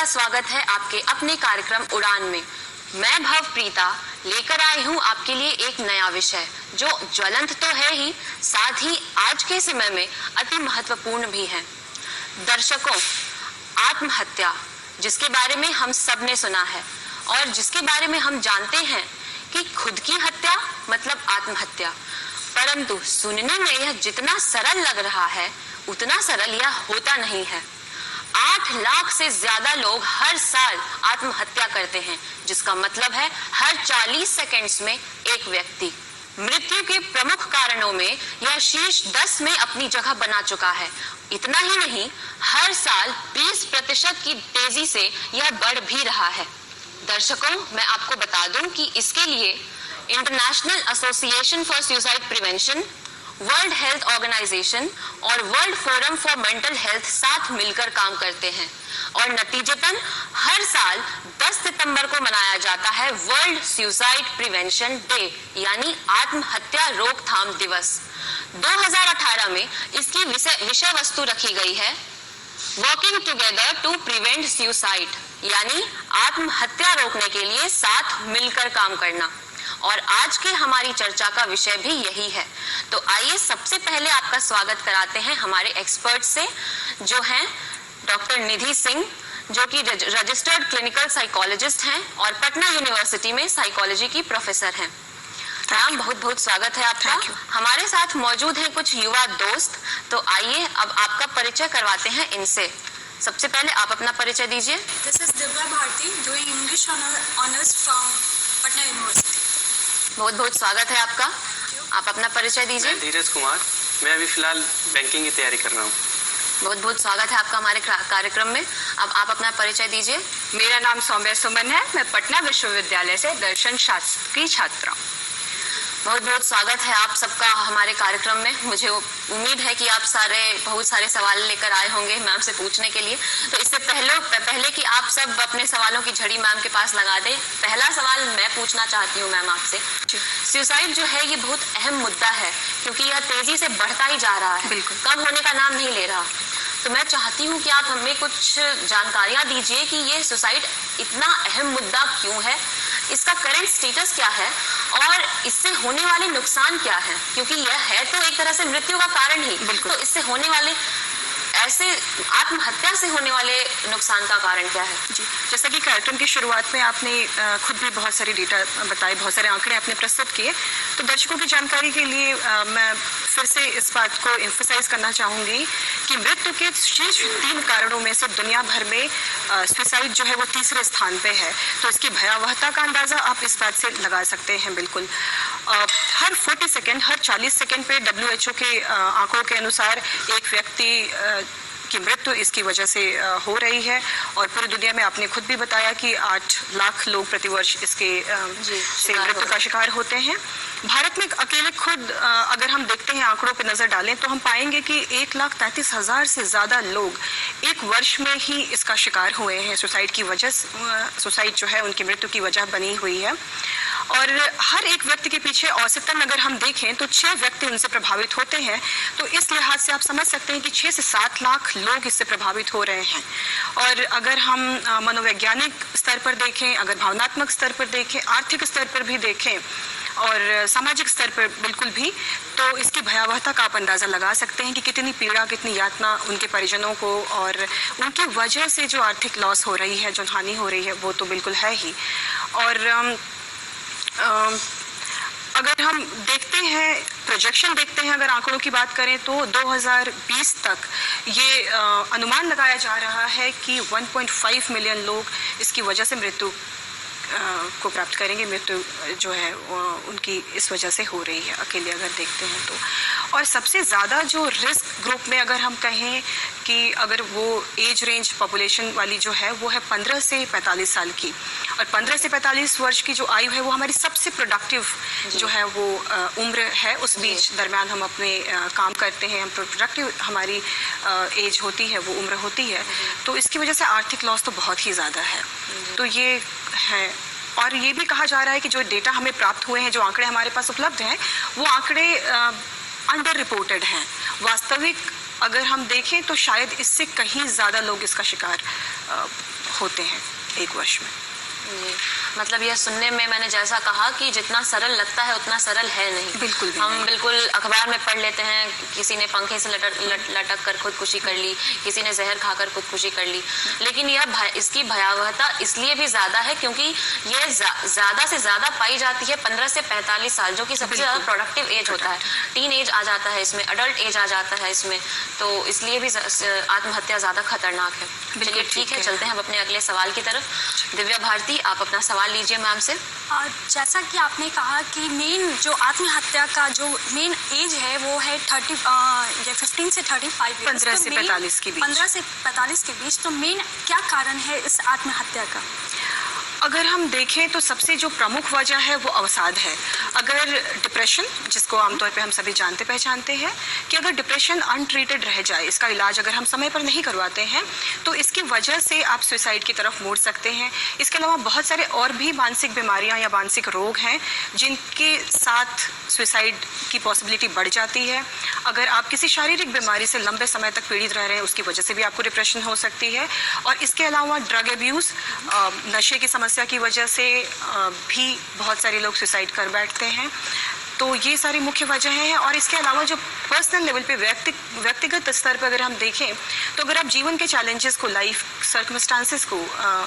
का स्वागत है आपके अपने कार्यक्रम उड़ान में। मैं भवप्रीता लेकर आई हूँ आपके लिए एक नया विषय जो ज्वलंत तो है ही, साथ ही आज के समय में अति महत्वपूर्ण भी है। दर्शकों, आत्महत्या, जिसके बारे में हम सब ने सुना है और जिसके बारे में हम जानते हैं कि खुद की हत्या मतलब आत्महत्या, परंतु सुनने में यह जितना सरल लग रहा है उतना सरल यह होता नहीं है। 8 लाख से ज्यादा लोग हर साल आत्महत्या करते हैं, जिसका मतलब है हर 40 सेकंड्स में एक व्यक्ति। मृत्यु के प्रमुख कारणों में यह शीर्ष 10 में अपनी जगह बना चुका है। इतना ही नहीं, हर साल 20% की तेजी से यह बढ़ भी रहा है। दर्शकों, मैं आपको बता दूं कि इसके लिए international association for suicide prevention, world health organization और world forum for mental health साथ मिलकर काम करते हैं और नतीजतन हर साल 10 सितंबर को मनाया जाता है वर्ल्ड सुसाइड प्रिवेंशन डे, यानी आत्महत्या रोकथाम दिवस। 2018 में इसकी विषय वस्तु रखी गई है working together to prevent suicide, यानी आत्महत्या रोकने के लिए साथ मिलकर काम करना। और आज के हमारी चर्चा का विषय भी यही है। तो आइए सबसे पहले आपका स्वागत कराते हैं हमारे एक्सपर्ट से, जो हैं डॉक्टर निधि सिंह, जो कि रजिस्टर्ड क्लिनिकल साइकोलॉजिस्ट हैं और पटना यूनिवर्सिटी में साइकोलॉजी की प्रोफेसर हैं। मैम, बहुत बहुत स्वागत है आपका। हमारे साथ मौजूद हैं कुछ युवा दोस्त, तो आइए अब आपका परिचय करवाते हैं इनसे। सबसे पहले आप अपना परिचय दीजिए। This is Divya Bharti, doing English honours from Patna university. बहुत बहुत स्वागत है आपका। आप अपना परिचय दीजिए। मैं धीरज कुमार, मैं अभी फिलहाल बैंकिंग की तैयारी कर रहा हूँ। बहुत बहुत स्वागत है आपका हमारे कार्यक्रम में। अब आप अपना परिचय दीजिए। मेरा नाम सौम्या सुमन है, मैं पटना विश्वविद्यालय से दर्शन शास्त्र की छात्रा हूँ। बहुत बहुत स्वागत है आप सबका हमारे कार्यक्रम में। मुझे उम्मीद है कि आप बहुत सारे सवाल लेकर आए होंगे मैम से पूछने के लिए। तो इससे पहले कि आप सब अपने सवालों की झड़ी मैम के पास लगा दें, पहला सवाल मैं पूछना चाहती हूँ मैम आपसे। सुसाइड जो है ये बहुत अहम मुद्दा है, क्योंकि यह तेजी से बढ़ता ही जा रहा है, बिल्कुल कम होने का नाम नहीं ले रहा। तो मैं चाहती हूँ कि आप हमें कुछ जानकारियाँ दीजिए कि ये सुसाइड इतना अहम मुद्दा क्यों है, इसका करंट स्टेटस क्या है और इससे होने वाले नुकसान क्या है, क्योंकि यह है तो एक तरह से मृत्यु का कारण ही, तो इससे होने वाले ऐसे आत्महत्या से होने वाले नुकसान का कारण क्या है? जी, जैसा कि कार्यक्रम की शुरुआत में आपने खुद भी बहुत सारी डेटा बताए, बहुत सारे आंकड़े आपने प्रस्तुत किए, तो दर्शकों की जानकारी के लिए मैं फिर से इस बात को एम्फसाइज करना चाहूँगी कि मृत्यु के शीर्ष 3 कारणों में से दुनिया भर में सुसाइड जो है वो तीसरे स्थान पे है। तो इसकी भयावहता का अंदाज़ा आप इस बात से लगा सकते हैं। बिल्कुल हर 40 सेकेंड, हर 40 सेकेंड पे WHO के आंकड़ों के अनुसार एक व्यक्ति की मृत्यु इसकी वजह से हो रही है और पूरी दुनिया में आपने खुद भी बताया कि 8 लाख लोग प्रतिवर्ष इसके से मृत्यु का शिकार होते हैं। भारत में अकेले खुद अगर हम देखते हैं, आंकड़ों पर नजर डालें, तो हम पाएंगे कि 1,33,000 से ज्यादा लोग एक वर्ष में ही इसका शिकार हुए हैं। सुसाइड की वजह, सुसाइड जो है उनकी मृत्यु की वजह बनी हुई है और हर एक व्यक्ति के पीछे औसतन अगर हम देखें तो 6 व्यक्ति उनसे प्रभावित होते हैं। तो इस लिहाज से आप समझ सकते हैं कि 6 से 7 लाख लोग इससे प्रभावित हो रहे हैं। और अगर हम मनोवैज्ञानिक स्तर पर देखें, अगर भावनात्मक स्तर पर देखें, आर्थिक स्तर पर भी देखें और सामाजिक स्तर पर बिल्कुल भी, तो इसकी भयावहता का आप अंदाज़ा लगा सकते हैं कि कितनी पीड़ा, कितनी यातना उनके परिजनों को और उनकी वजह से जो आर्थिक लॉस हो रही है, जो हानि हो रही है, वो तो बिल्कुल है ही। और अगर हम देखते हैं, प्रोजेक्शन देखते हैं, अगर आंकड़ों की बात करें तो 2020 तक ये अनुमान लगाया जा रहा है कि 1.5 मिलियन लोग इसकी वजह से मृत्यु को प्राप्त करेंगे। मृत्यु जो है उनकी इस वजह से हो रही है, अकेले अगर देखते हैं तो। और सबसे ज़्यादा जो रिस्क ग्रुप में अगर हम कहें कि अगर वो एज रेंज पॉपुलेशन वाली जो है वो है 15 से 45 साल की, और 15 से 45 वर्ष की जो आयु है वो हमारी सबसे प्रोडक्टिव जो है वो उम्र है। उस बीच दरमियान हम अपने काम करते हैं, हम प्रोडक्टिव हमारी एज होती है, वो उम्र होती है। तो इसकी वजह से आर्थिक लॉस तो बहुत ही ज़्यादा है। तो ये है। और ये भी कहा जा रहा है कि जो डेटा हमें प्राप्त हुए हैं, जो आंकड़े हमारे पास उपलब्ध हैं, वो आंकड़े अंडर रिपोर्टेड हैं। वास्तविक अगर हम देखें तो शायद इससे कहीं ज़्यादा लोग इसका शिकार होते हैं एक वर्ष में। जी, मतलब यह सुनने में मैंने जैसा कहा कि जितना सरल लगता है उतना सरल है नहीं। बिल्कुल भी हम नहीं। बिल्कुल अखबार में पढ़ लेते हैं, किसी ने पंखे से लटक कर खुदकुशी कर ली, किसी ने जहर खाकर खुदकुशी कर ली, लेकिन इसकी भयावहता इसलिए भी ज़्यादा है क्योंकि ये ज़्यादा से ज़्यादा पाई जाती है 15 से 45 साल, जो कि सबसे ज़्यादा प्रोडक्टिव एज होता है। टीन एज आ जाता है इसमें, अडल्ट एज आ जाता है इसमें, तो इसलिए भी आत्महत्या ज़्यादा खतरनाक है। चलिए ठीक है, चलते हैं अब अपने अगले सवाल की तरफ। दिव्या भारती, आप अपना सवाल लीजिए मैम से। जैसा कि आपने कहा कि मेन जो आत्महत्या का जो मेन एज है वो है 15 से 35 15 से 45 के बीच। 15 से 45 के बीच। तो मेन क्या कारण है इस आत्महत्या का? अगर हम देखें तो सबसे जो प्रमुख वजह है वो अवसाद है। अगर डिप्रेशन, जिसको आमतौर पे हम सभी जानते पहचानते हैं, कि अगर डिप्रेशन अनट्रीटेड रह जाए, इसका इलाज अगर हम समय पर नहीं करवाते हैं तो इसकी वजह से आप सुसाइड की तरफ मोड़ सकते हैं। इसके अलावा बहुत सारे और भी मानसिक बीमारियां या मानसिक रोग हैं जिनके साथ सुसाइड की पॉसिबिलिटी बढ़ जाती है। अगर आप किसी शारीरिक बीमारी से लंबे समय तक पीड़ित रह रहे हैं, उसकी वजह से भी आपको डिप्रेशन हो सकती है। और इसके अलावा ड्रग अब्यूज़, नशे की समस्या की वजह से भी बहुत सारे लोग सुसाइड कर बैठते हैं। तो ये सारी मुख्य वजह हैं। और इसके अलावा जो पर्सनल लेवल पे व्यक्तिगत स्तर पर अगर हम देखें तो अगर आप जीवन के चैलेंजेस को, लाइफ सर्कमस्टांसेस को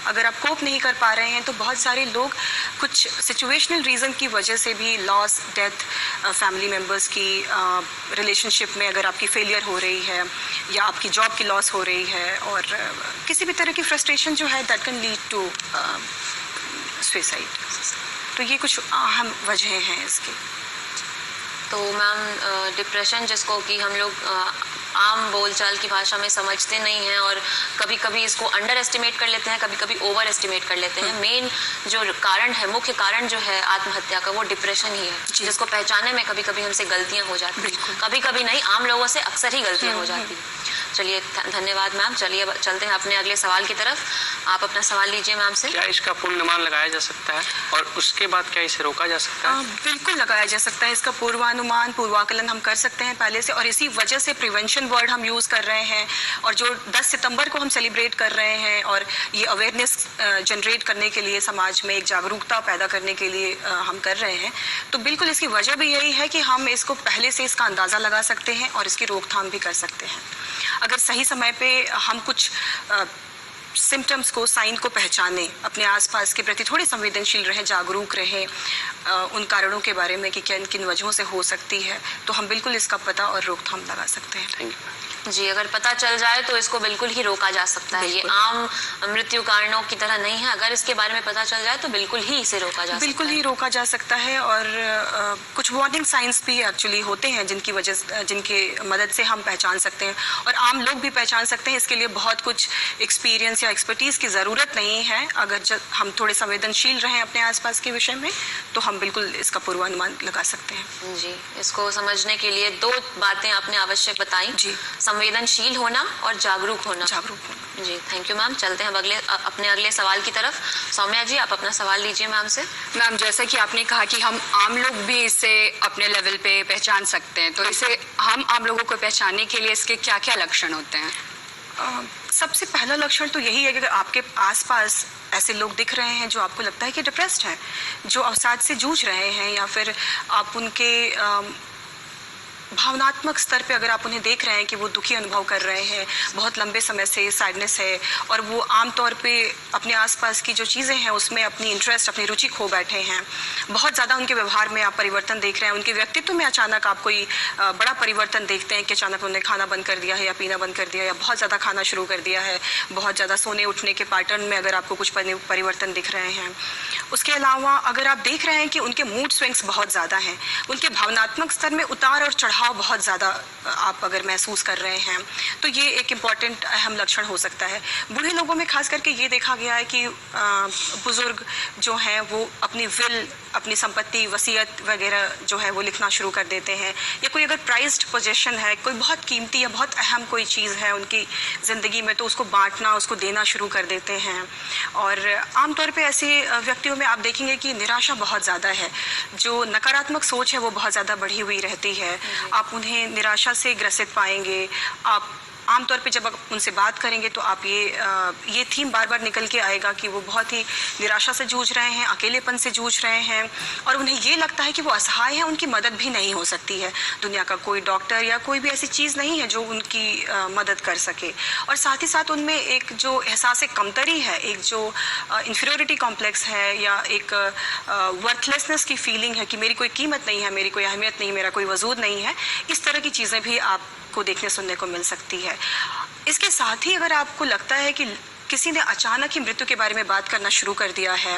अगर आप कोप नहीं कर पा रहे हैं तो बहुत सारे लोग कुछ सिचुएशनल रीज़न की वजह से भी, लॉस, डेथ, फैमिली मेम्बर्स की रिलेशनशिप में अगर आपकी फेलियर हो रही है या आपकी जॉब की लॉस हो रही है और किसी भी तरह की फ्रस्ट्रेशन जो है that can lead to suicide. तो ये कुछ अहम वजहें हैं इसकी। तो मैम डिप्रेशन, जिसको कि हम लोग आम बोलचाल की भाषा में समझते नहीं हैं और कभी कभी इसको अंडर एस्टिमेट कर लेते हैं, कभी कभी ओवर एस्टिमेट कर लेते हैं। मेन जो कारण है, मुख्य कारण जो है आत्महत्या का, वो डिप्रेशन ही है, जिसको पहचानने में कभी कभी हमसे गलतियां हो जाती हैं। कभी कभी नहीं, आम लोगों से अक्सर ही गलतियां हो जाती हैं। चलिए धन्यवाद मैम। चलिए अब चलते हैं अपने अगले सवाल की तरफ। आप अपना सवाल लीजिए मैम से। क्या इसका पूर्वानुमान लगाया जा सकता है और उसके बाद क्या इसे रोका जा सकता है? बिल्कुल लगाया जा सकता है। इसका पूर्वानुमान, पूर्वाकलन हम कर सकते हैं पहले से, और इसी वजह से प्रिवेंशन वर्ड हम यूज़ कर रहे हैं। और जो 10 सितंबर को हम सेलिब्रेट कर रहे हैं और ये अवेयरनेस जनरेट करने के लिए, समाज में एक जागरूकता पैदा करने के लिए हम कर रहे हैं, तो बिल्कुल इसकी वजह भी यही है कि हम इसको पहले से इसका अंदाज़ा लगा सकते हैं और इसकी रोकथाम भी कर सकते हैं। अगर सही समय पे हम कुछ सिम्टम्स को, साइन को पहचानें, अपने आसपास के प्रति थोड़े संवेदनशील रहें, जागरूक रहें उन कारणों के बारे में कि किन किन वजहों से हो सकती है, तो हम बिल्कुल इसका पता और रोकथाम लगा सकते हैं। थैंक यू जी, अगर पता चल जाए तो इसको बिल्कुल ही रोका जा सकता है। ये आम मृत्यु कारणों की तरह नहीं है। अगर इसके बारे में पता चल जाए तो बिल्कुल ही इसे रोका जा सकता है। बिल्कुल ही रोका जा सकता है। और कुछ वार्निंग साइंस भी एक्चुअली होते हैं जिनकी मदद से हम पहचान सकते हैं और आम लोग भी पहचान सकते हैं। इसके लिए बहुत कुछ एक्सपीरियंस या एक्सपर्टीज़ की ज़रूरत नहीं है। अगर हम थोड़े संवेदनशील रहें अपने आसपास के विषय में तो हम बिल्कुल इसका पूर्वानुमान लगा सकते हैं। जी, इसको समझने के लिए 2 बातें आपने आवश्यक बताई जी, संवेदनशील होना और जागरूक होना। जी, थैंक यू मैम। चलते हैं अब अपने अगले सवाल की तरफ। सौम्या जी, आप अपना सवाल लीजिए मैम से। मैम, जैसा कि आपने कहा कि हम आम लोग भी इसे अपने लेवल पे पहचान सकते हैं, तो इसे हम आम लोगों को पहचानने के लिए इसके क्या क्या लक्षण होते हैं? सबसे पहला लक्षण तो यही है कि अगर आपके आसपास ऐसे लोग दिख रहे हैं जो आपको लगता है कि डिप्रेस्ड हैं, जो अवसाद से जूझ रहे हैं, या फिर आप उनके भावनात्मक स्तर पे अगर आप उन्हें देख रहे हैं कि वो दुखी अनुभव कर रहे हैं, बहुत लंबे समय से सैडनेस है और वो आमतौर पे अपने आसपास की जो चीज़ें हैं उसमें अपनी इंटरेस्ट, अपनी रुचि खो बैठे हैं, बहुत ज़्यादा उनके व्यवहार में आप परिवर्तन देख रहे हैं, उनके व्यक्तित्व में अचानक आप कोई बड़ा परिवर्तन देखते हैं कि अचानक उन्होंने खाना बंद कर दिया है या पीना बंद कर दिया है या बहुत ज़्यादा खाना शुरू कर दिया है, बहुत ज़्यादा सोने उठने के पैटर्न में अगर आपको कुछ परिवर्तन दिख रहे हैं। उसके अलावा अगर आप देख रहे हैं कि उनके मूड स्विंग्स बहुत ज़्यादा हैं, उनके भावनात्मक स्तर में उतार और चढ़ाव बहुत ज़्यादा आप अगर महसूस कर रहे हैं, तो ये एक इम्पॉर्टेंट अहम लक्षण हो सकता है। बूढ़े लोगों में खास करके ये देखा गया है कि बुज़ुर्ग जो हैं वो अपनी विल, अपनी संपत्ति, वसीयत वगैरह जो है वो लिखना शुरू कर देते हैं, या कोई अगर प्राइज्ड पोजीशन है, कोई बहुत कीमती या बहुत अहम कोई चीज़ है उनकी ज़िंदगी में, तो उसको बांटना, उसको देना शुरू कर देते हैं। और आमतौर पे ऐसे व्यक्तियों में आप देखेंगे कि निराशा बहुत ज़्यादा है, जो नकारात्मक सोच है वो बहुत ज़्यादा बढ़ी हुई रहती है। आप उन्हें निराशा से ग्रसित पाएंगे, आप आमतौर पे जब आप उनसे बात करेंगे तो आप ये थीम बार बार निकल के आएगा कि वो बहुत ही निराशा से जूझ रहे हैं, अकेलेपन से जूझ रहे हैं और उन्हें ये लगता है कि वो असहाय हैं, उनकी मदद भी नहीं हो सकती है। दुनिया का कोई डॉक्टर या कोई भी ऐसी चीज़ नहीं है जो उनकी मदद कर सके। और साथ ही साथ उनमें एक जो एहसास कमतरी है, एक जो इन्फीरियोरिटी कॉम्प्लेक्स है या एक वर्थलेसनेस की फीलिंग है कि मेरी कोई कीमत नहीं है, मेरी कोई अहमियत नहीं, मेरा कोई वजूद नहीं है, इस तरह की चीज़ें भी आपको देखने सुनने को मिल सकती है। इसके साथ ही अगर आपको लगता है कि किसी ने अचानक ही मृत्यु के बारे में बात करना शुरू कर दिया है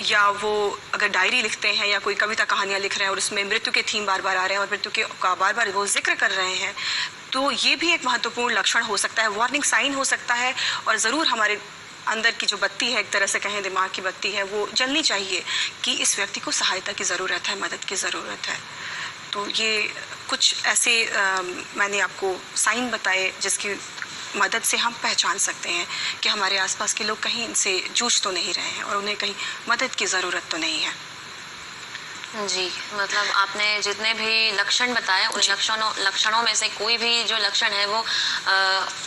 या वो अगर डायरी लिखते हैं या कोई कविता कहानियाँ लिख रहे हैं और उसमें मृत्यु के थीम बार बार आ रहे हैं और मृत्यु के का बार बार वो जिक्र कर रहे हैं, तो ये भी एक महत्वपूर्ण लक्षण हो सकता है, वार्निंग साइन हो सकता है। और ज़रूर हमारे अंदर की जो बत्ती है, एक तरह से कहें दिमाग की बत्ती है, वो जलनी चाहिए कि इस व्यक्ति को सहायता की ज़रूरत है, मदद की ज़रूरत है। तो ये कुछ ऐसे मैंने आपको साइन बताए जिसकी मदद से हम पहचान सकते हैं कि हमारे आसपास के लोग कहीं इनसे जूझ तो नहीं रहे हैं और उन्हें कहीं मदद की ज़रूरत तो नहीं है। जी, मतलब आपने जितने भी लक्षण बताए उन लक्षणों में से कोई भी जो लक्षण है वो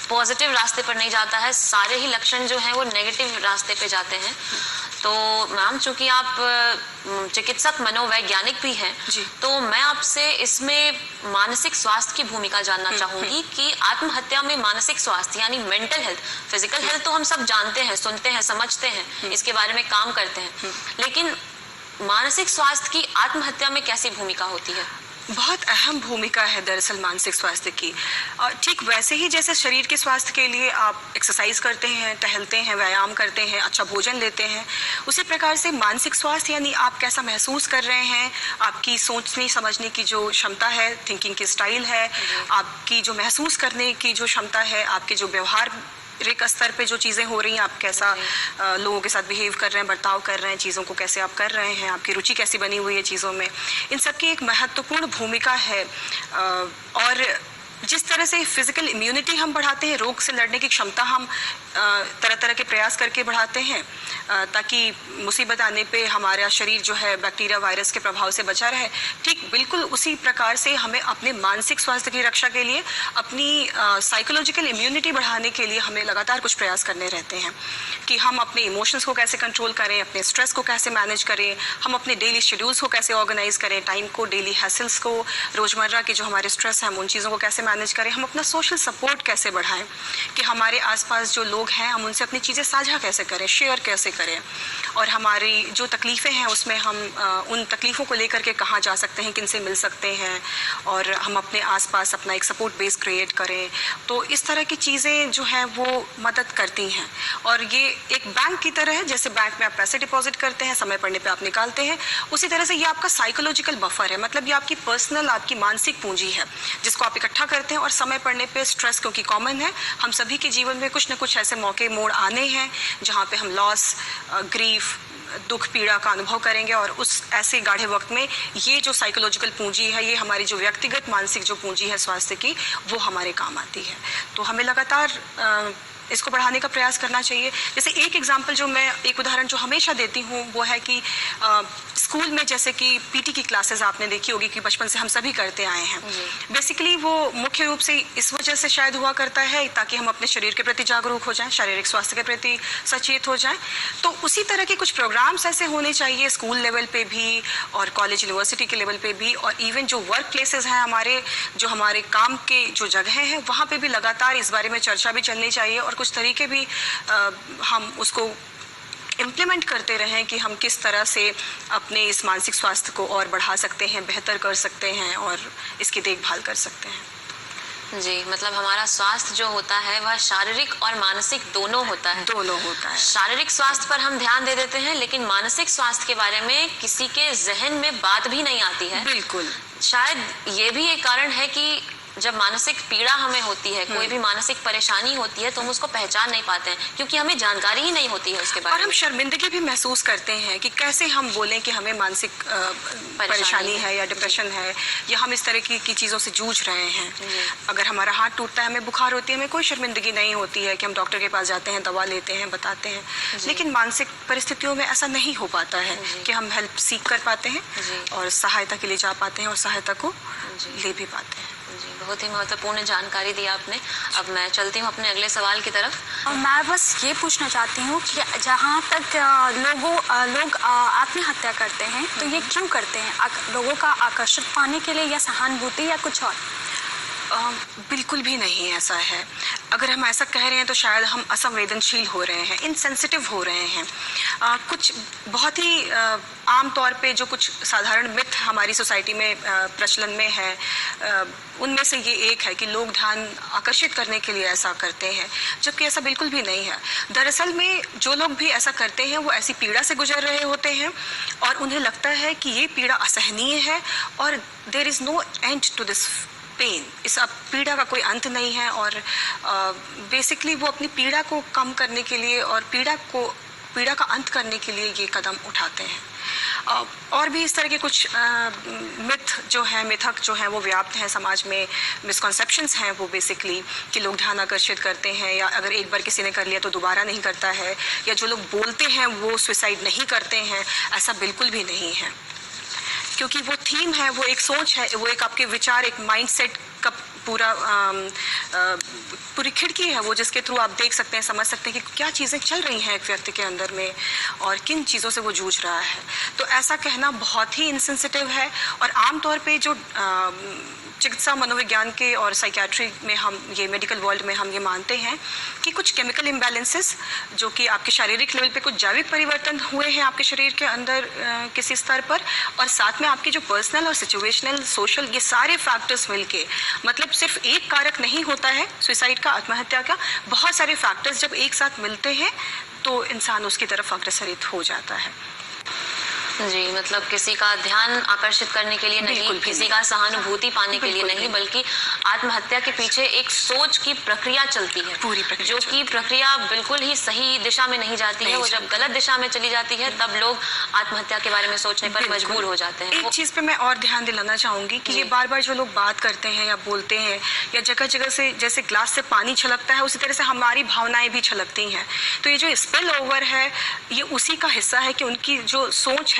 पॉजिटिव रास्ते पर नहीं जाता है, सारे ही लक्षण जो हैं वो नेगेटिव रास्ते पे जाते हैं। तो मैम, चूंकि आप चिकित्सक मनोवैज्ञानिक भी हैं, तो मैं आपसे इसमें मानसिक स्वास्थ्य की भूमिका जानना चाहूंगी कि आत्महत्या में मानसिक स्वास्थ्य यानी मेंटल हेल्थ, फिजिकल हेल्थ तो हम सब जानते हैं, सुनते हैं, समझते हैं, इसके बारे में काम करते हैं, लेकिन मानसिक स्वास्थ्य की आत्महत्या में कैसी भूमिका होती है? बहुत अहम भूमिका है दरअसल मानसिक स्वास्थ्य की। और ठीक वैसे ही जैसे शरीर के स्वास्थ्य के लिए आप एक्सरसाइज करते हैं, टहलते हैं, व्यायाम करते हैं, अच्छा भोजन लेते हैं, उसी प्रकार से मानसिक स्वास्थ्य यानी आप कैसा महसूस कर रहे हैं, आपकी सोचने समझने की जो क्षमता है, थिंकिंग की स्टाइल है, आपकी जो महसूस करने की जो क्षमता है, आपके जो व्यवहार एक स्तर पे जो चीज़ें हो रही हैं, आप कैसा लोगों के साथ बिहेव कर रहे हैं, बर्ताव कर रहे हैं, चीज़ों को कैसे आप कर रहे हैं, आपकी रुचि कैसी बनी हुई है चीज़ों में, इन सब की एक महत्वपूर्ण भूमिका है। और जिस तरह से फिजिकल इम्यूनिटी हम बढ़ाते हैं, रोग से लड़ने की क्षमता हम तरह तरह के प्रयास करके बढ़ाते हैं ताकि मुसीबत आने पे हमारा शरीर जो है बैक्टीरिया वायरस के प्रभाव से बचा रहे, ठीक बिल्कुल उसी प्रकार से हमें अपने मानसिक स्वास्थ्य की रक्षा के लिए, अपनी साइकोलॉजिकल इम्यूनिटी बढ़ाने के लिए हमें लगातार कुछ प्रयास करने रहते हैं कि हम अपने इमोशंस को कैसे कंट्रोल करें, अपने स्ट्रेस को कैसे मैनेज करें, हम अपने डेली शेड्यूल्स को कैसे ऑर्गेनाइज करें, टाइम को, डेली हैसल्स को, रोज़मर्रा के जो हमारे स्ट्रेस हैं हम उन चीज़ों को कैसे मैनेज करें, हम अपना सोशल सपोर्ट कैसे बढ़ाएं कि हमारे आसपास जो लोग हैं हम उनसे अपनी चीज़ें साझा कैसे करें, शेयर कैसे करें, और हमारी जो तकलीफ़ें हैं उसमें हम उन तकलीफ़ों को लेकर के कहाँ जा सकते हैं, किन से मिल सकते हैं, और हम अपने आसपास अपना एक सपोर्ट बेस क्रिएट करें। तो इस तरह की चीज़ें जो हैं वो मदद करती हैं। और ये एक बैंक की तरह है, जैसे बैंक में आप पैसे डिपॉजिट करते हैं, समय पड़ने पे आप निकालते हैं, उसी तरह से ये आपका साइकोलॉजिकल बफर है, मतलब ये आपकी पर्सनल, आपकी मानसिक पूंजी है जिसको आप इकट्ठा करते हैं। और समय पड़ने पे स्ट्रेस, क्योंकि कॉमन है, हम सभी के जीवन में कुछ न कुछ ऐसे मौके, मोड़ आने हैं जहाँ पे हम लॉस, ग्रीफ, दुख, पीड़ा का अनुभव करेंगे, और उस ऐसे गाढ़े वक्त में ये जो साइकोलॉजिकल पूंजी है, ये हमारी जो व्यक्तिगत मानसिक जो पूंजी है स्वास्थ्य की, वो हमारे काम आती है। तो हमें लगातार इसको बढ़ाने का प्रयास करना चाहिए। जैसे एक एग्जाम्पल जो मैं, एक उदाहरण जो हमेशा देती हूँ वो है कि स्कूल में जैसे कि पीटी की क्लासेस आपने देखी होगी कि बचपन से हम सभी करते आए हैं। बेसिकली वो मुख्य रूप से इस वजह से शायद हुआ करता है ताकि हम अपने शरीर के प्रति जागरूक हो जाएं, शारीरिक स्वास्थ्य के प्रति सचेत हो जाएं। तो उसी तरह के कुछ प्रोग्राम्स ऐसे होने चाहिए स्कूल लेवल पे भी और कॉलेज यूनिवर्सिटी के लेवल पे भी, और इवन जो वर्क प्लेसेस हैं हमारे, जो हमारे काम के जो जगह हैं, वहाँ पे भी लगातार इस बारे में चर्चा भी चलनी चाहिए और कुछ तरीके भी हम उसको इम्प्लीमेंट करते रहें कि हम किस तरह से अपने इस मानसिक स्वास्थ्य को और बढ़ा सकते हैं, बेहतर कर सकते हैं और इसकी देखभाल कर सकते हैं। जी, मतलब हमारा स्वास्थ्य जो होता है वह शारीरिक और मानसिक दोनों होता है। दोनों होता है। शारीरिक स्वास्थ्य पर हम ध्यान दे देते हैं, लेकिन मानसिक स्वास्थ्य के बारे में किसी के जहन में बात भी नहीं आती है। बिल्कुल। शायद ये भी एक कारण है कि जब मानसिक पीड़ा हमें होती है, कोई भी मानसिक परेशानी होती है, तो हम उसको पहचान नहीं पाते हैं क्योंकि हमें जानकारी ही नहीं होती है उसके बारे में। और हम शर्मिंदगी भी महसूस करते हैं कि कैसे हम बोलें कि हमें मानसिक परेशानी है या डिप्रेशन है या हम इस तरह की चीज़ों से जूझ रहे हैं। अगर हमारा हाथ टूटता है, हमें बुखार होती है, हमें कोई शर्मिंदगी नहीं होती है कि हम डॉक्टर के पास जाते हैं, दवा लेते हैं, बताते हैं। लेकिन मानसिक परिस्थितियों में ऐसा नहीं हो पाता है कि हम हेल्प सीख कर पाते हैं और सहायता के लिए जा पाते हैं और सहायता को ले भी पाते हैं। जी, बहुत ही महत्वपूर्ण जानकारी दी आपने। अब मैं चलती हूँ अपने अगले सवाल की तरफ। और मैं बस ये पूछना चाहती हूँ कि जहाँ तक लोग आत्महत्या करते हैं तो ये क्यों करते हैं? लोगों का आकर्षण पाने के लिए या सहानुभूति या कुछ और? बिल्कुल भी नहीं ऐसा है। अगर हम ऐसा कह रहे हैं तो शायद हम असंवेदनशील हो रहे हैं, इनसेंसिटिव हो रहे हैं। कुछ बहुत ही आम तौर पे जो कुछ साधारण मिथ हमारी सोसाइटी में प्रचलन में है, उनमें से ये एक है कि लोग ध्यान आकर्षित करने के लिए ऐसा करते हैं, जबकि ऐसा बिल्कुल भी नहीं है। दरअसल में जो लोग भी ऐसा करते हैं वो ऐसी पीड़ा से गुजर रहे होते हैं और उन्हें लगता है कि ये पीड़ा असहनीय है और there is no end to this pain. इस पीड़ा का कोई अंत नहीं है और बेसिकली वो अपनी पीड़ा को कम करने के लिए और पीड़ा का अंत करने के लिए ये कदम उठाते हैं। और भी इस तरह के कुछ मिथक जो हैं वो व्याप्त हैं समाज में। मिसकॉन्सेप्शंस हैं वो बेसिकली कि लोग ध्यान आकर्षित करते हैं या अगर एक बार किसी ने कर लिया तो दोबारा नहीं करता है, या जो लोग बोलते हैं वो सुसाइड नहीं करते हैं। ऐसा बिल्कुल भी नहीं है, क्योंकि वो थीम है, वो एक सोच है, वो एक आपके विचार, एक माइंडसेट का पूरी खिड़की है वो, जिसके थ्रू आप देख सकते हैं, समझ सकते हैं कि क्या चीज़ें चल रही हैं एक व्यक्ति के अंदर में और किन चीज़ों से वो जूझ रहा है। तो ऐसा कहना बहुत ही इनसेंसिटिव है और आमतौर पे जो चिकित्सा मनोविज्ञान के और साइकियाट्री में हम ये मेडिकल वर्ल्ड में हम ये मानते हैं कि कुछ केमिकल इम्बैलेंसेस जो कि आपके शारीरिक लेवल पे कुछ जैविक परिवर्तन हुए हैं आपके शरीर के अंदर किसी स्तर पर, और साथ में आपके जो पर्सनल और सिचुएशनल सोशल ये सारे फैक्टर्स मिलके, मतलब सिर्फ एक कारक नहीं होता है सुसाइड का, आत्महत्या का, बहुत सारे फैक्टर्स जब एक साथ मिलते हैं तो इंसान उसकी तरफ अग्रसरित हो जाता है। जी, मतलब किसी का ध्यान आकर्षित करने के लिए नहीं, किसी का सहानुभूति पाने के लिए नहीं, बल्कि आत्महत्या के पीछे एक सोच की प्रक्रिया चलती है, पूरी प्रक्रिया जो कि प्रक्रिया बिल्कुल ही सही दिशा में नहीं जाती है। वो जब गलत दिशा में चली जाती है तब लोग आत्महत्या के बारे में सोचने पर मजबूर हो जाते हैं। एक चीज़ पे मैं और ध्यान दिलाना चाहूँगी कि ये बार बार जो लोग बात करते हैं या बोलते हैं या जगह जगह से जैसे ग्लास से पानी छलकता है उसी तरह से हमारी भावनाएं भी छलकती हैं। तो ये जो स्पिल ओवर है ये उसी का हिस्सा है कि उनकी जो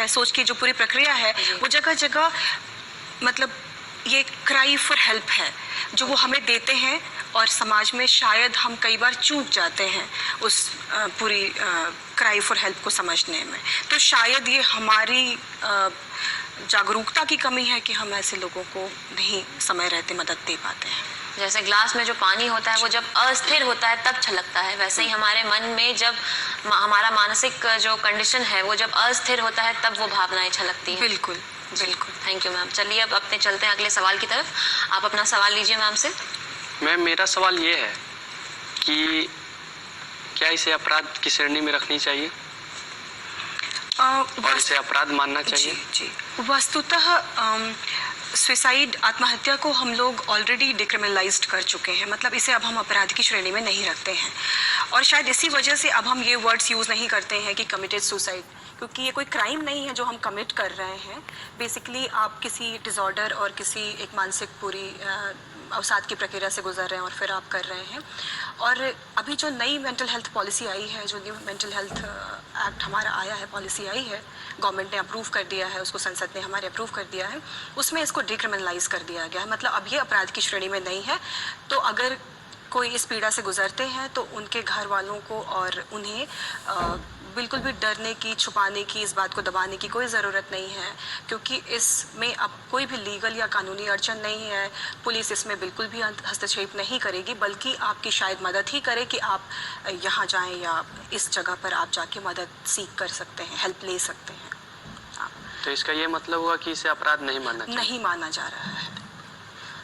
सोच की जो पूरी प्रक्रिया है वो जगह जगह, मतलब ये क्राई फॉर हेल्प है जो वो हमें देते हैं और समाज में शायद हम कई बार चूक जाते हैं उस पूरी क्राई फॉर हेल्प को समझने में। तो शायद ये हमारी जागरूकता की कमी है कि हम ऐसे लोगों को नहीं समय रहते मदद दे पाते हैं। जैसे ग्लास में जो पानी होता है वो जब अस्थिर होता है तब छलकता है, वैसे ही हमारे मन में जब हमारा मानसिक जो कंडीशन है वो जब अस्थिर होता है तब वो भावनाएं छलकती हैं। बिल्कुल बिल्कुल। Thank you ma'am. चलिए अब अपने चलते हैं अगले सवाल की तरफ। आप अपना सवाल लीजिए मैम से। मैम, मेरा सवाल ये है कि क्या इसे अपराध की श्रेणी में रखनी चाहिए और इसे अपराध मानना चाहिए? जी, वस्तुतः सुसाइड आत्महत्या को हम लोग ऑलरेडी डिक्रिमिनलाइज्ड कर चुके हैं, मतलब इसे अब हम अपराध की श्रेणी में नहीं रखते हैं और शायद इसी वजह से अब हम ये वर्ड्स यूज़ नहीं करते हैं कि कमिटेड सुसाइड, क्योंकि ये कोई क्राइम नहीं है जो हम कमिट कर रहे हैं। बेसिकली आप किसी डिसऑर्डर और किसी एक मानसिक पूरी अवसाद की प्रक्रिया से गुजर रहे हैं और फिर आप कर रहे हैं। और अभी जो नई मेंटल हेल्थ पॉलिसी आई है, जो न्यू मेंटल हेल्थ एक्ट हमारा आया है, पॉलिसी आई है, गवर्नमेंट ने अप्रूव कर दिया है उसको, संसद ने हमारे अप्रूव कर दिया है, उसमें इसको डिक्रिमिनलाइज कर दिया गया है। मतलब अब ये अपराध की श्रेणी में नहीं है। तो अगर कोई इस पीड़ा से गुजरते हैं तो उनके घर वालों को और उन्हें बिल्कुल भी डरने की, छुपाने की, इस बात को दबाने की कोई ज़रूरत नहीं है, क्योंकि इसमें अब कोई भी लीगल या कानूनी अड़चन नहीं है। पुलिस इसमें बिल्कुल भी हस्तक्षेप नहीं करेगी, बल्कि आपकी शायद मदद ही करे कि आप यहाँ जाएं या इस जगह पर आप जाके मदद सीख कर सकते हैं, हेल्प ले सकते हैं। तो इसका ये मतलब हुआ कि इसे अपराध नहीं मानना चाहिए? नहीं माना जा रहा है,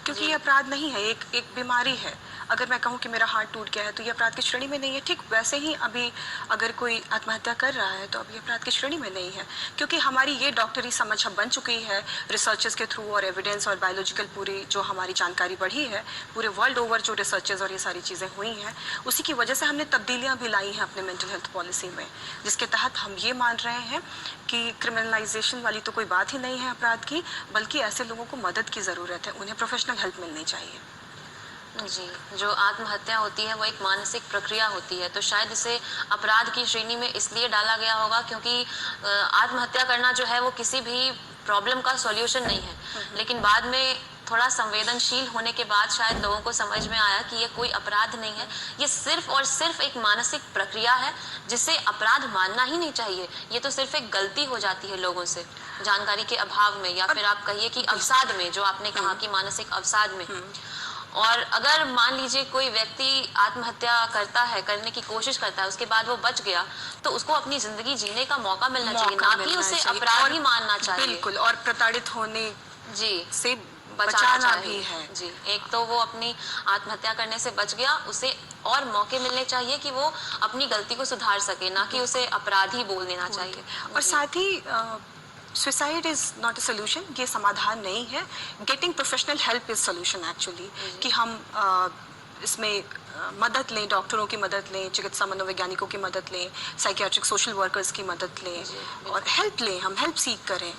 क्योंकि ये अपराध नहीं है, एक बीमारी है। अगर मैं कहूँ कि मेरा हार्ट टूट गया है तो ये अपराध की श्रेणी में नहीं है। ठीक वैसे ही अभी अगर कोई आत्महत्या कर रहा है तो अब ये अपराध की श्रेणी में नहीं है, क्योंकि हमारी ये डॉक्टरी समझ अब बन चुकी है रिसर्चेस के थ्रू और एविडेंस और बायोलॉजिकल पूरी जो हमारी जानकारी बढ़ी है पूरे वर्ल्ड ओवर, जो रिसर्चेस और ये सारी चीज़ें हुई हैं, उसी की वजह से हमने तब्दीलियाँ भी लाई हैं अपने मेंटल हेल्थ पॉलिसी में, जिसके तहत हम ये मान रहे हैं कि क्रिमिनलाइजेशन वाली तो कोई बात ही नहीं है अपराध की, बल्कि ऐसे लोगों को मदद की ज़रूरत है, उन्हें प्रोफेशनल हेल्प मिलनी चाहिए। जी, जो आत्महत्या होती है वो एक मानसिक प्रक्रिया होती है, तो शायद इसे अपराध की श्रेणी में इसलिए डाला गया होगा क्योंकि आत्महत्या करना जो है वो किसी भी प्रॉब्लम का सॉल्यूशन नहीं है, लेकिन बाद में थोड़ा संवेदनशील होने के बाद शायद लोगों को समझ में आया कि ये कोई अपराध नहीं है, ये सिर्फ और सिर्फ एक मानसिक प्रक्रिया है जिसे अपराध मानना ही नहीं चाहिए। ये तो सिर्फ एक गलती हो जाती है लोगों से जानकारी के अभाव में, या फिर आप कहिए कि अवसाद में, जो आपने कहा कि मानसिक अवसाद में। और अगर मान लीजिए कोई व्यक्ति आत्महत्या करता है, करने की कोशिश करता है, उसके बाद वो बच गया, तो उसको अपनी जिंदगी जीने का मौका मिलना चाहिए, ना कि उसे अपराधी मानना चाहिए। बिल्कुल, और प्रताड़ित होने जी से बचाना बचाना भी चाहिए है। जी। एक तो वो अपनी आत्महत्या करने से बच गया, उसे और मौके मिलने चाहिए कि वो अपनी गलती को सुधार सके, ना कि उसे अपराधी बोल देना चाहिए। और जी। साथ ही suicide is not a solution, ये समाधान नहीं है। Getting professional help is solution actually, कि हम इसमें मदद लें, डॉक्टरों की मदद लें, चिकित्सा मनोवैज्ञानिकों की मदद लें, साइकियाट्रिक सोशल वर्कर्स की मदद लें और हेल्प लें, हम हेल्प सीख करें।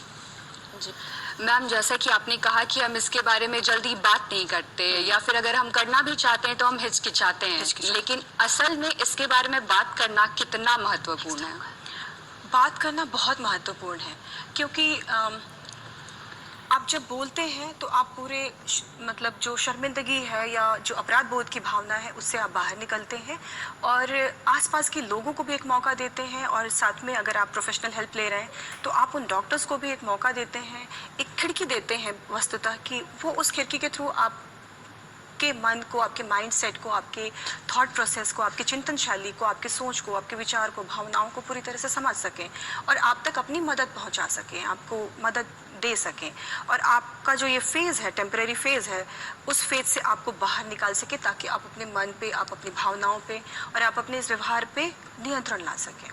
जी। मैम, जैसा कि आपने कहा कि हम इसके बारे में जल्दी बात नहीं करते, या फिर अगर हम करना भी चाहते हैं तो हम हिचकिचाते हैं, लेकिन असल में इसके बारे में बात करना कितना महत्वपूर्ण है? बात करना बहुत महत्वपूर्ण है, क्योंकि आप जब बोलते हैं तो आप पूरे मतलब जो शर्मिंदगी है या जो अपराध बोध की भावना है उससे आप बाहर निकलते हैं और आसपास के लोगों को भी एक मौका देते हैं, और साथ में अगर आप प्रोफेशनल हेल्प ले रहे हैं तो आप उन डॉक्टर्स को भी एक मौका देते हैं, एक खिड़की देते हैं वस्तुतः, कि वो उस खिड़की के थ्रू आपके मन को, आपके माइंड सेट को, आपके थॉट प्रोसेस को, आपकी चिंतन शैली को, आपकी सोच को, आपके विचार को, भावनाओं को पूरी तरह से समझ सकें और आप तक अपनी मदद पहुंचा सकें, आपको मदद दे सकें, और आपका जो ये फेज़ है, टेम्परेरी फेज़ है, उस फेज़ से आपको बाहर निकाल सके, ताकि आप अपने मन पे, आप अपनी भावनाओं पे और आप अपने इस व्यवहार पे नियंत्रण ला सकें।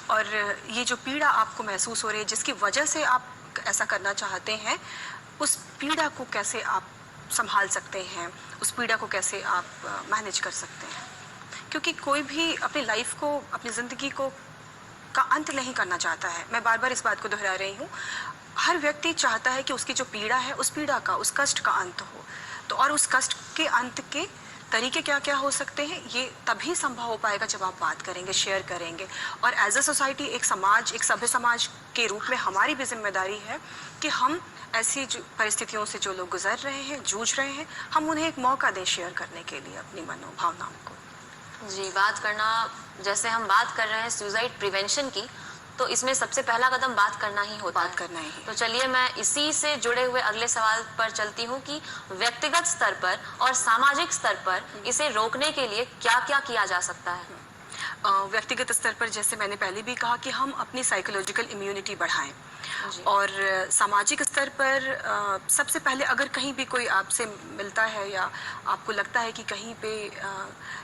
और ये जो पीड़ा आपको महसूस हो रही है, जिसकी वजह से आप ऐसा करना चाहते हैं, उस पीड़ा को कैसे आप संभाल सकते हैं, उस पीड़ा को कैसे आप मैनेज कर सकते हैं, क्योंकि कोई भी अपनी लाइफ को, अपनी ज़िंदगी को का अंत नहीं करना चाहता है। मैं बार बार इस बात को दोहरा रही हूँ, हर व्यक्ति चाहता है कि उसकी जो पीड़ा है, उस पीड़ा का, उस कष्ट का अंत हो। तो और उस कष्ट के अंत के तरीके क्या क्या हो सकते हैं, ये तभी संभव हो पाएगा जब आप बात करेंगे, शेयर करेंगे। और एज अ सोसाइटी, एक समाज, एक सभ्य समाज के रूप में हमारी भी जिम्मेदारी है कि हम ऐसी परिस्थितियों से जो लोग गुजर रहे हैं, जूझ रहे हैं, हम उन्हें एक मौका दें शेयर करने के लिए अपनी मनोभावनाओं को। जी, बात करना, जैसे हम बात कर रहे हैं सुसाइड प्रिवेंशन की, तो इसमें सबसे पहला कदम बात करना ही होता है। बात करना ही। तो चलिए मैं इसी से जुड़े हुए अगले सवाल पर चलती हूँ कि व्यक्तिगत स्तर पर और सामाजिक स्तर पर इसे रोकने के लिए क्या क्या किया जा सकता है? व्यक्तिगत स्तर पर जैसे मैंने पहले भी कहा कि हम अपनी साइकोलॉजिकल इम्यूनिटी बढ़ाएं, और सामाजिक स्तर पर सबसे पहले अगर कहीं भी कोई आपसे मिलता है या आपको लगता है कि कहीं पे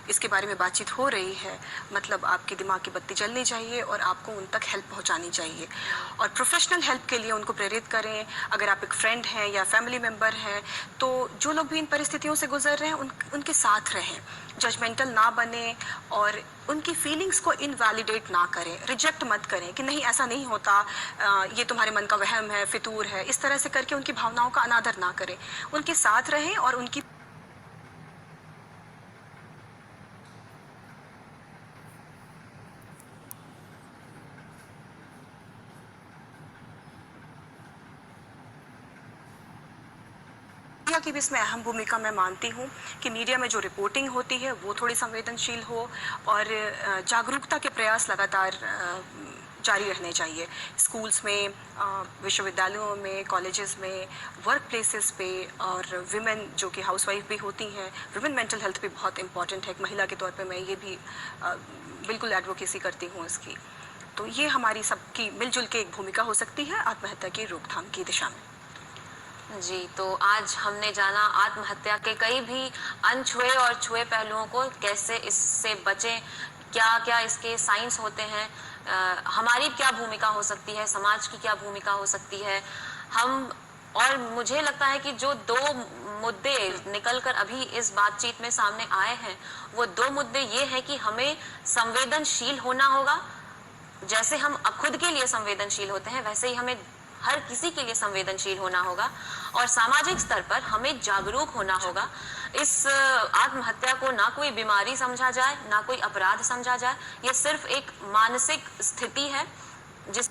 इसके बारे में बातचीत हो रही है, मतलब आपके दिमाग की बत्ती जलनी चाहिए और आपको उन तक हेल्प पहुंचानी चाहिए, और प्रोफेशनल हेल्प के लिए उनको प्रेरित करें। अगर आप एक फ्रेंड हैं या फैमिली मेम्बर हैं, तो जो लोग भी इन परिस्थितियों से गुजर रहे हैं उनके साथ रहें, जजमेंटल ना बने और उनकी फीलिंग्स को इनवैलिडेट ना करें, रिजेक्ट मत करें कि नहीं ऐसा नहीं होता, ये तुम्हारे मन का वहम है, फितूर है, इस तरह से करके उनकी भावनाओं का अनादर ना करें, उनके साथ रहें और उनकी मीडिया की भी इसमें अहम भूमिका मैं मानती हूँ कि मीडिया में जो रिपोर्टिंग होती है वो थोड़ी संवेदनशील हो, और जागरूकता के प्रयास लगातार जारी रहने चाहिए। स्कूल्स में, विश्वविद्यालयों में, कॉलेजेस में, वर्क प्लेसेस पे, और विमेन जो कि हाउसवाइफ भी होती हैं, विमेन मेंटल हेल्थ भी बहुत इंपॉर्टेंट है। एक महिला के तौर पे मैं ये भी बिल्कुल एडवोकेसी करती हूँ इसकी। तो ये हमारी सबकी मिलजुल के एक भूमिका हो सकती है आत्महत्या की रोकथाम की दिशा में। जी, तो आज हमने जाना आत्महत्या के कई भी अनछुए और छुए पहलुओं को, कैसे इससे बचें, क्या क्या इसके साइंस होते हैं, हमारी क्या भूमिका हो सकती है, समाज की क्या भूमिका हो सकती है। और मुझे लगता है कि जो दो मुद्दे निकलकर अभी इस बातचीत में सामने आए हैं, वो दो मुद्दे ये हैं कि हमें संवेदनशील होना होगा। जैसे हम खुद के लिए संवेदनशील होते हैं, वैसे ही हमें हर किसी के लिए संवेदनशील होना होगा, और सामाजिक स्तर पर हमें जागरूक होना होगा। इस आत्महत्या को ना कोई बीमारी समझा जाए, ना कोई अपराध समझा जाए, ये सिर्फ एक मानसिक स्थिति है जिस